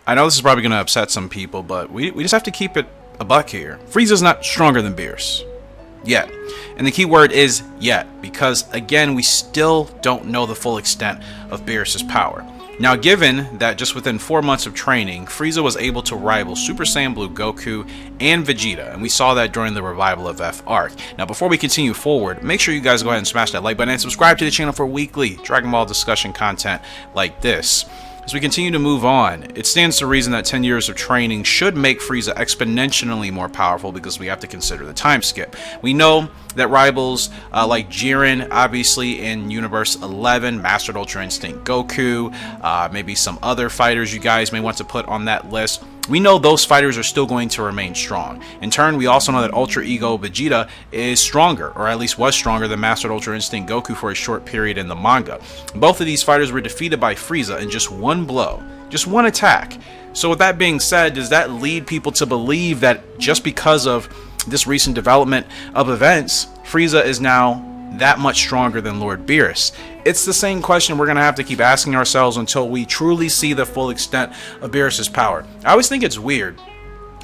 I know this is probably going to upset some people, but we just have to keep it a buck here. Frieza's not stronger than Beerus. Yet. And the key word is yet, because again, we still don't know the full extent of Beerus's power. Now, given that just within 4 months of training, Frieza was able to rival Super Saiyan Blue Goku and Vegeta, and we saw that during the Revival of F arc. Now, before we continue forward, make sure you guys go ahead and smash that like button and subscribe to the channel for weekly Dragon Ball discussion content like this. As we continue to move on, it stands to reason that 10 years of training should make Frieza exponentially more powerful, because we have to consider the time skip. We know that rivals like Jiren, obviously in Universe 11, mastered Ultra Instinct Goku, maybe some other fighters you guys may want to put on that list. We know those fighters are still going to remain strong. In turn, we also know that Ultra Ego Vegeta is stronger, or at least was stronger than Mastered Ultra Instinct Goku for a short period in the manga. Both of these fighters were defeated by Frieza in just one blow, just one attack. So with that being said, does that lead people to believe that just because of this recent development of events, Frieza is now that much stronger than Lord Beerus? It's the same question we're going to have to keep asking ourselves until we truly see the full extent of Beerus's power. I always think it's weird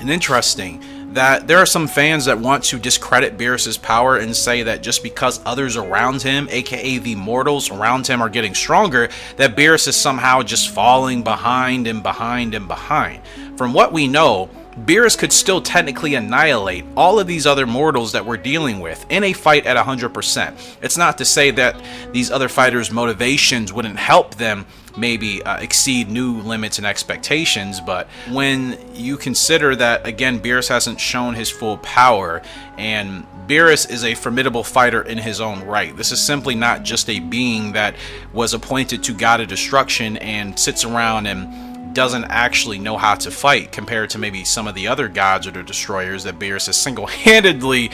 and interesting that there are some fans that want to discredit Beerus's power and say that just because others around him, aka the mortals around him, are getting stronger, that Beerus is somehow just falling behind and behind and behind. From what we know, Beerus could still technically annihilate all of these other mortals that we're dealing with in a fight at 100%. It's not to say that these other fighters' motivations wouldn't help them maybe exceed new limits and expectations, but when you consider that, again, Beerus hasn't shown his full power, and Beerus is a formidable fighter in his own right. This is simply not just a being that was appointed to God of Destruction and sits around and doesn't actually know how to fight, compared to maybe some of the other gods or the destroyers that Beerus has single-handedly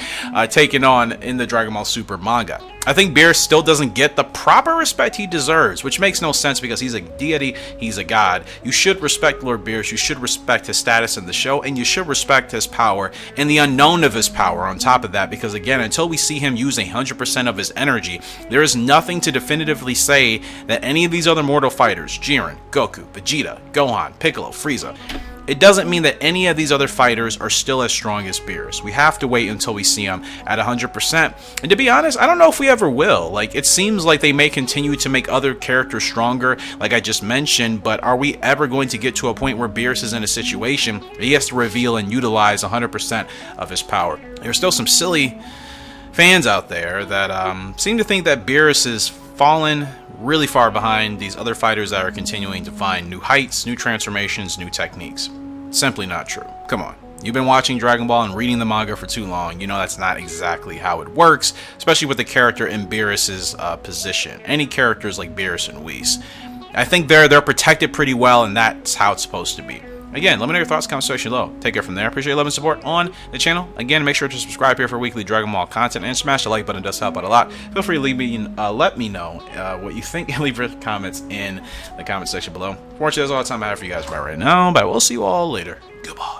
taken on in the Dragon Ball Super manga. I think Beerus still doesn't get the proper respect he deserves, which makes no sense because he's a deity, he's a god. You should respect Lord Beerus, you should respect his status in the show, and you should respect his power and the unknown of his power on top of that, because again, until we see him use 100% of his energy, there is nothing to definitively say that any of these other mortal fighters, Jiren, Goku, Vegeta, Gohan, Piccolo, Frieza, it doesn't mean that any of these other fighters are still as strong as Beerus. We have to wait until we see him at 100%. And to be honest, I don't know if we ever will. Like, it seems like they may continue to make other characters stronger, like I just mentioned, but are we ever going to get to a point where Beerus is in a situation where he has to reveal and utilize 100% of his power? There's still some silly fans out there that seem to think that Beerus is fallen really far behind these other fighters that are continuing to find new heights, new transformations, new techniques. Simply not true. Come on. You've been watching Dragon Ball and reading the manga for too long. You know that's not exactly how it works, especially with the character in Beerus's position. Any characters like Beerus and Whis, I think they're protected pretty well, and that's how it's supposed to be. Again, let me know your thoughts, comment section below. Take care from there. Appreciate your love and support on the channel. Again, make sure to subscribe here for weekly Dragon Ball content and smash the like button. It does help out a lot. Feel free to leave me, let me know what you think. Leave your comments in the comment section below. For watching, that's all the time I have for you guys right now. But we'll see you all later. Goodbye.